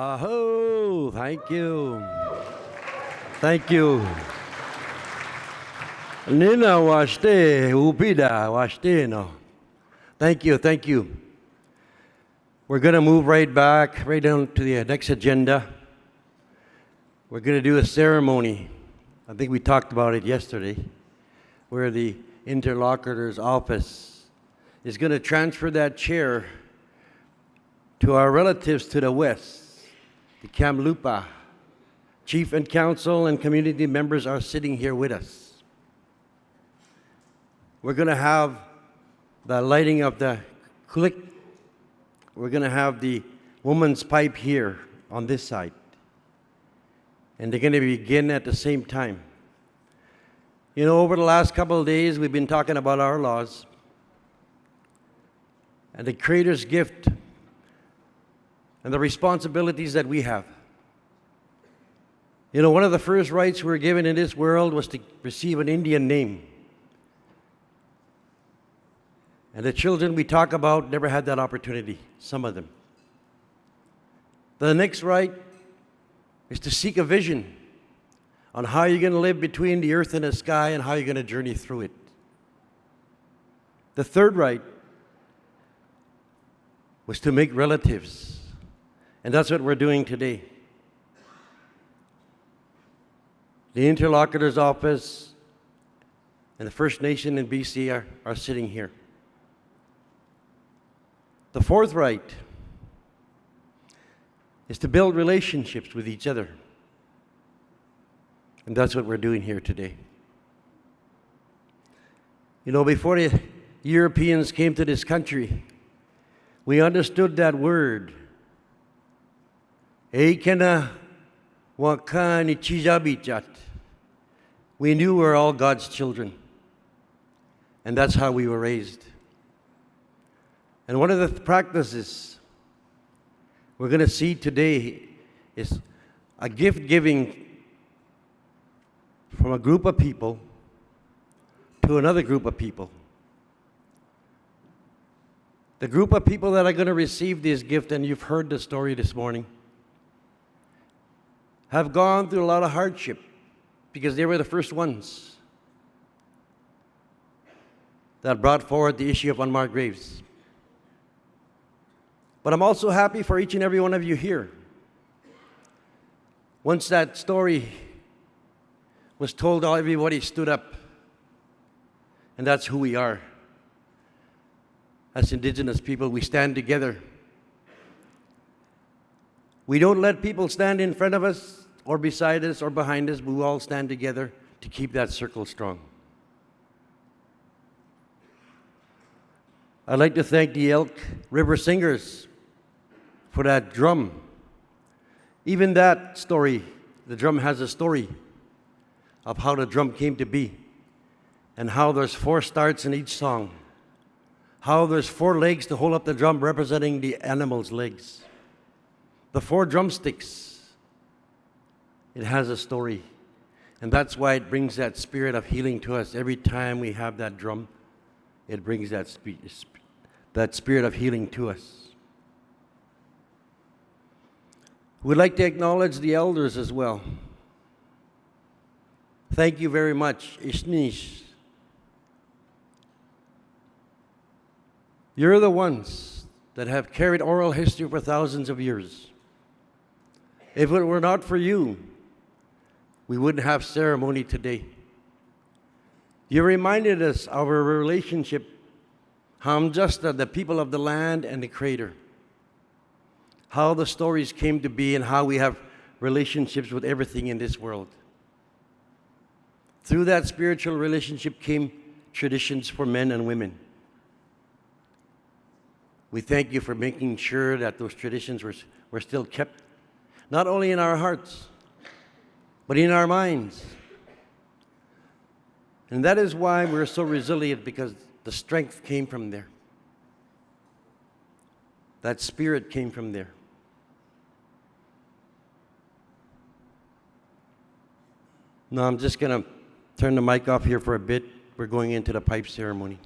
Aho! Thank you. Thank you. Nina washte, upida washte no. Thank you, thank you. We're going to move right back, right down to the next agenda. We're going to do a ceremony. I think we talked about it yesterday, where the interlocutor's office is going to transfer that chair to our relatives to the west, the Kamloops. Chief and council and community members are sitting here with us. We're going to have the lighting of the kulik. We're going to have the woman's pipe here on this side. And they're going to begin at the same time. You know, over the last couple of days, we've been talking about our laws and the Creator's gift and the responsibilities that we have. You know, one of the first rights we were given in this world was to receive an Indian name. And the children we talk about never had that opportunity, some of them. The next right is to seek a vision on how you're going to live between the earth and the sky and how you're going to journey through it. The third right was to make relatives. And that's what we're doing today. The interlocutor's office and the First Nation in BC are sitting here. The fourth right is to build relationships with each other. And that's what we're doing here today. You know, before the Europeans came to this country, we understood that word. Eikena wakani chijabichat. We knew we were all God's children. And that's how we were raised. And one of the practices we're going to see today is a gift giving from a group of people to another group of people. The group of people that are going to receive this gift, and you've heard the story this morning, have gone through a lot of hardship because they were the first ones that brought forward the issue of unmarked graves. But I'm also happy for each and every one of you here. Once that story was told, everybody stood up. And that's who we are. As Indigenous people, we stand together. We don't let people stand in front of us or beside us or behind us, but we all stand together to keep that circle strong. I'd like to thank the Elk River Singers for that drum. Even that story, the drum has a story of how the drum came to be and how there's 4 starts in each song, how there's 4 legs to hold up the drum representing the animal's legs. The 4 drumsticks, it has a story. And that's why it brings that spirit of healing to us. Every time we have that drum, it brings that spirit of healing to us. We'd like to acknowledge the elders as well. Thank you very much, Ishnish. You're the ones that have carried oral history for thousands of years. If it were not for you, we wouldn't have ceremony today. You reminded us of our relationship, Hamjusta, the people of the land and the Creator. How the stories came to be and how we have relationships with everything in this world. Through that spiritual relationship came traditions for men and women. We thank you for making sure that those traditions were still kept, not only in our hearts, but in our minds. And that is why we're so resilient, because the strength came from there. That spirit came from there. Now I'm just going to turn the mic off here for a bit. We're going into the pipe ceremony.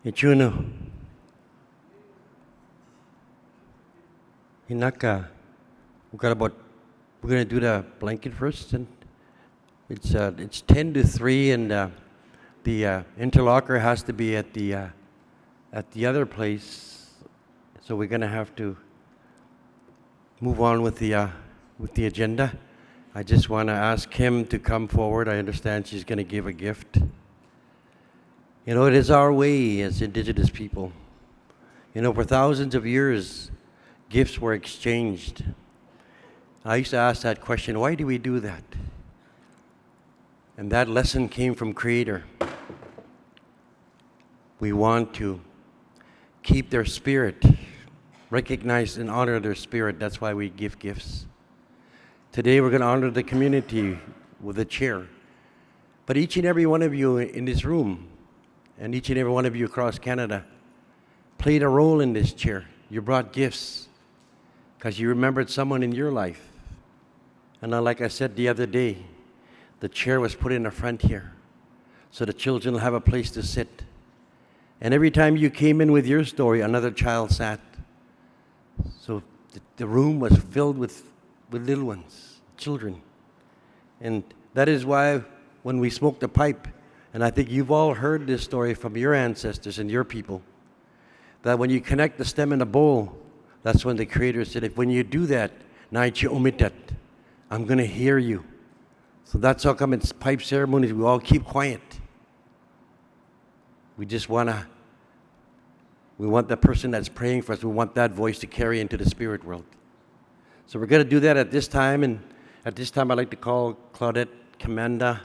Ichuno. Hinaka. We're going to do the blanket first, and it's 10 to 3, and the interlocker has to be at the other place, so we're going to have to move on with the agenda. I just want to ask Kim to come forward. I understand she's going to give a gift. You know, it is our way as Indigenous people. You know, for thousands of years, gifts were exchanged. I used to ask that question, why do we do that? And that lesson came from Creator. We want to keep their spirit, recognize and honor their spirit. That's why we give gifts. Today we're going to honor the community with a chair. But each and every one of you in this room, and each and every one of you across Canada, played a role in this chair. You brought gifts because you remembered someone in your life. And like I said the other day, the chair was put in the front here so the children will have a place to sit. And every time you came in with your story, another child sat. So the room was filled with little ones, children. And that is why when we smoked the pipe, and I think you've all heard this story from your ancestors and your people, that when you connect the stem and the bowl, that's when the Creator said, if when you do that, Naichi omitat, I'm going to hear you. So that's how come in pipe ceremonies we all keep quiet. We just we want the person that's praying for us, we want that voice to carry into the spirit world. So we're going to do that at this time, and at this time I'd like to call Claudette Comanda.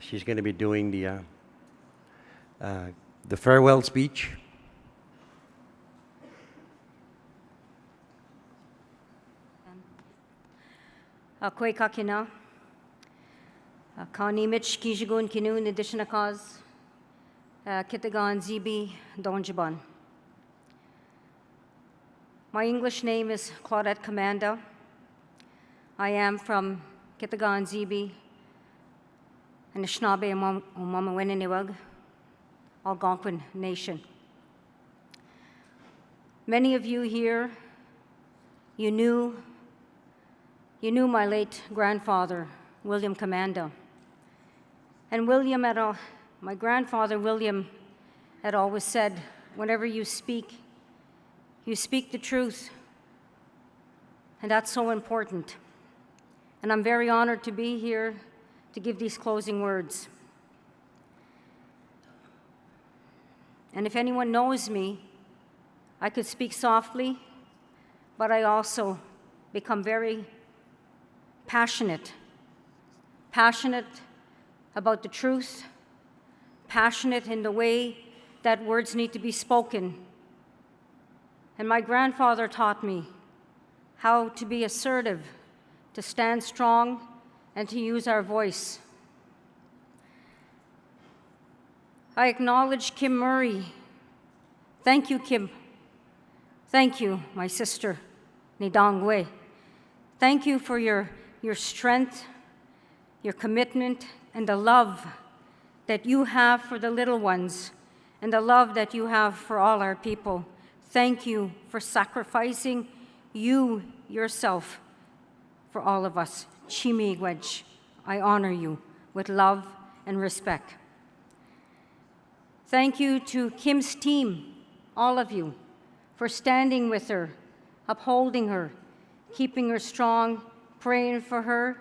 She's going to be doing the farewell speech. Kwe kakina. Kani Mitch Kijigun Kinu in addition to cause. Kitagan Zibi Donjaban. My English name is Claudette Comanda. I am from Kitagan Zibi, Anishinaabe Umamawininiwag, Algonquin Nation. Many of you here, you knew my late grandfather, William Comanda. And my grandfather William had always said, whenever you speak the truth. And that's so important. And I'm very honored to be here to give these closing words. And if anyone knows me, I could speak softly, but I also become very passionate about the truth, passionate in the way that words need to be spoken. And my grandfather taught me how to be assertive, to stand strong, and to use our voice. I acknowledge Kim Murray. Thank you, Kim. Thank you, my sister, Nidangwe. Thank you for your strength, your commitment, and the love that you have for the little ones, and the love that you have for all our people. Thank you for sacrificing you yourself for all of us. Chimigwaj, I honor you with love and respect. Thank you to Kim's team, all of you, for standing with her, upholding her, keeping her strong, praying for her,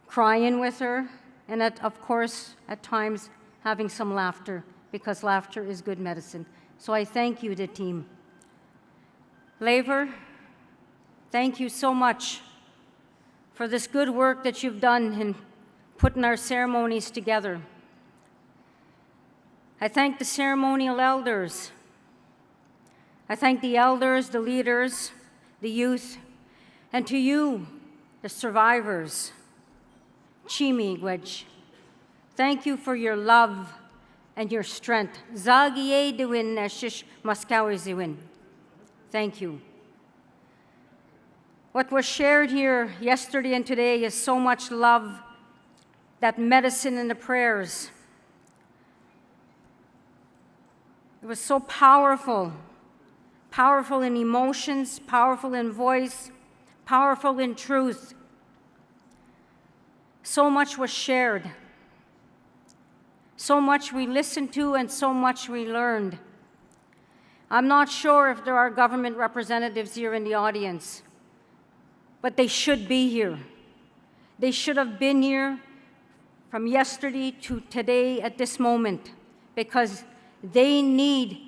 crying with her, and of course, at times, having some laughter, because laughter is good medicine. So I thank you, the team. Laver, thank you so much for this good work that you've done in putting our ceremonies together. I thank the ceremonial elders. I thank the elders, the leaders, the youth, and to you, the survivors. Chimigwaj, thank you for your love and your strength. Zagiye diwin nashish maskawi ziwin. Thank you. What was shared here yesterday and today is so much love, that medicine and the prayers. It was so powerful, powerful in emotions, powerful in voice, powerful in truth. So much was shared. So much we listened to and so much we learned. I'm not sure if there are government representatives here in the audience, but they should be here. They should have been here from yesterday to today at this moment, because they need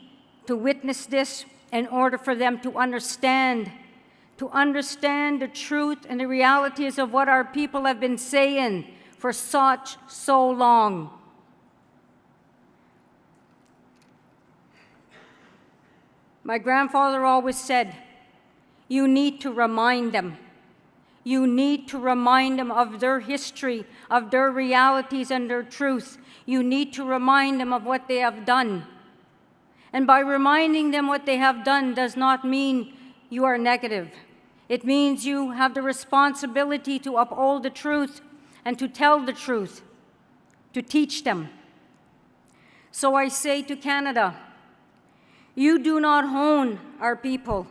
to witness this in order for them to understand the truth and the realities of what our people have been saying for so long. My grandfather always said, you need to remind them. You need to remind them of their history, of their realities and their truth. You need to remind them of what they have done. And by reminding them what they have done does not mean you are negative. It means you have the responsibility to uphold the truth and to tell the truth, to teach them. So I say to Canada, you do not own our people.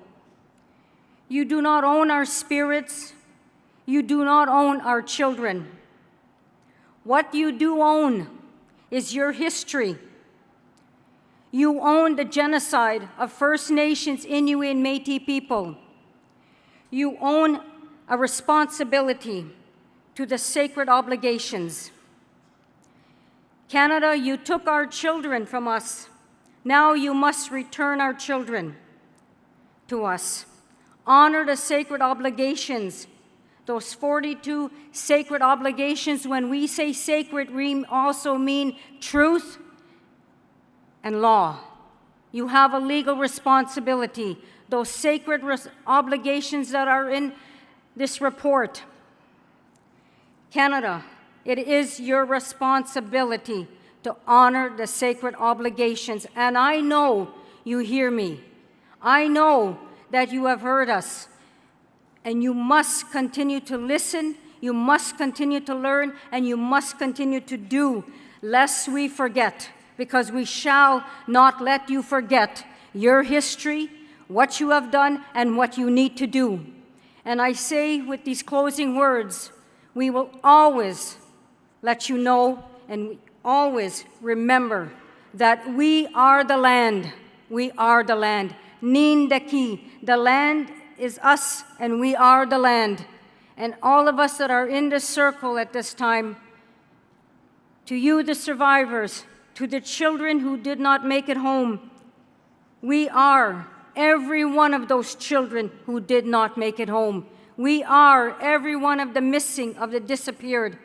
You do not own our spirits. You do not own our children. What you do own is your history. You own the genocide of First Nations, Inuit, and Métis people. You own a responsibility to the sacred obligations. Canada, you took our children from us. Now you must return our children to us. Honor the sacred obligations, those 42 sacred obligations. When we say sacred, we also mean truth and law. You have a legal responsibility. Those sacred obligations that are in this report. Canada, it is your responsibility to honor the sacred obligations. And I know you hear me. I know that you have heard us. And you must continue to listen, you must continue to learn, and you must continue to do, lest we forget, because we shall not let you forget your history, what you have done, and what you need to do. And I say with these closing words, we will always let you know and always remember that we are the land. We are the land. Nindaki, the land is us and we are the land. And all of us that are in this circle at this time, to you, the survivors, to the children who did not make it home, we are every one of those children who did not make it home. We are every one of the missing, of the disappeared.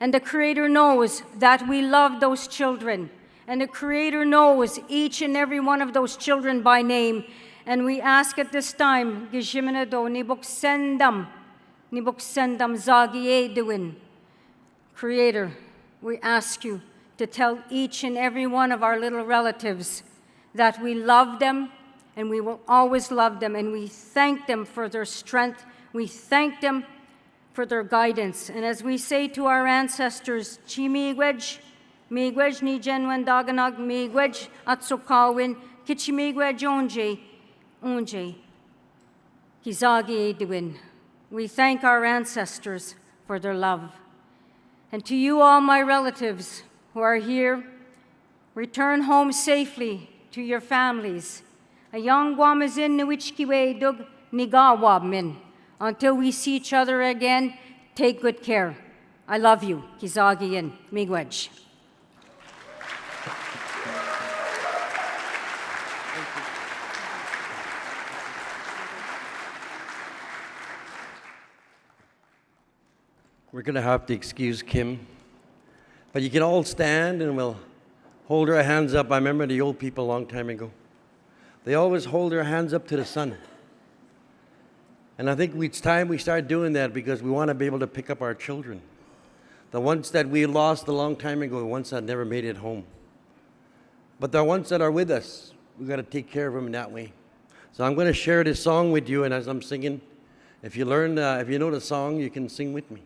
And the Creator knows that we love those children. And the Creator knows each and every one of those children by name. And we ask at this time, Gijiminado, nibuksendam zagi edwin. Creator, we ask you to tell each and every one of our little relatives that we love them and we will always love them. And we thank them for their strength. We thank them for their guidance. And as we say to our ancestors, Chimigwej, Migwej ni Jenwen Daganag, Migwej Atsukawin, Kichimigwej Onje, Kizagi Edwin. We thank our ancestors for their love. And to you, all my relatives who are here, return home safely to your families. A young Guamazin Niwichkiwe Dug Nigawabmin. Until we see each other again, take good care. I love you, Kizagi and Migwej. We're going to have to excuse Kim. But you can all stand and we'll hold our hands up. I remember the old people a long time ago. They always hold their hands up to the sun. And I think it's time we start doing that because we want to be able to pick up our children. The ones that we lost a long time ago, the ones that never made it home. But the ones that are with us, we've got to take care of them in that way. So I'm going to share this song with you, and as I'm singing, if you know the song, you can sing with me.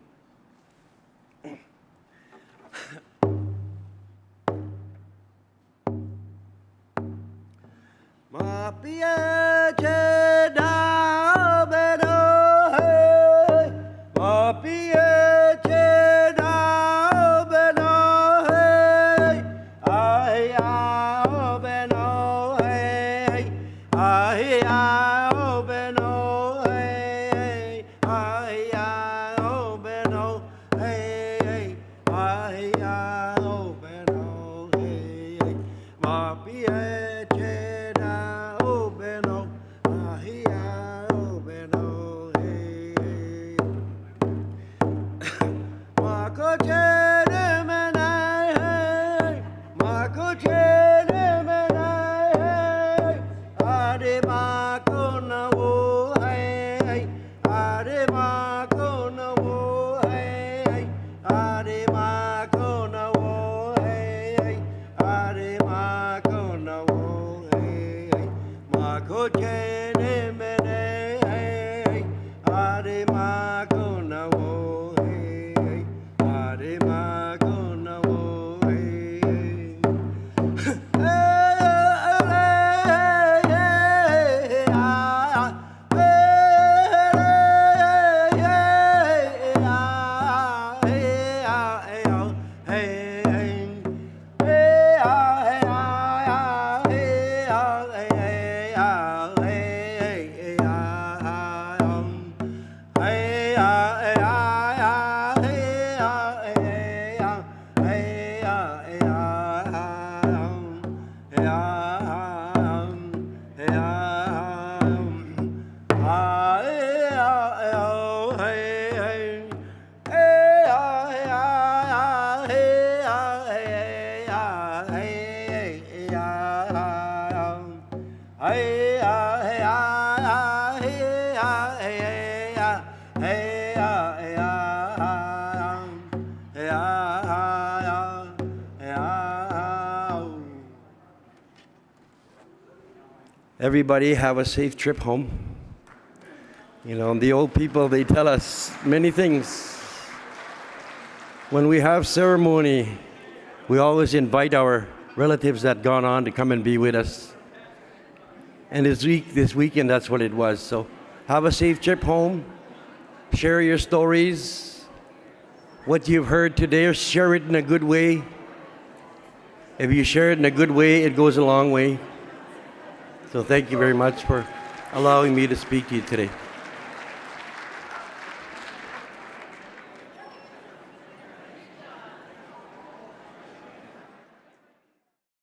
Everybody have a safe trip home. You know, the old people, they tell us many things. When we have ceremony, we always invite our relatives that gone on to come and be with us. And this weekend, that's what it was. So have a safe trip home. Share your stories. What you've heard today, or share it in a good way. If you share it in a good way, it goes a long way. So thank you very much for allowing me to speak to you today.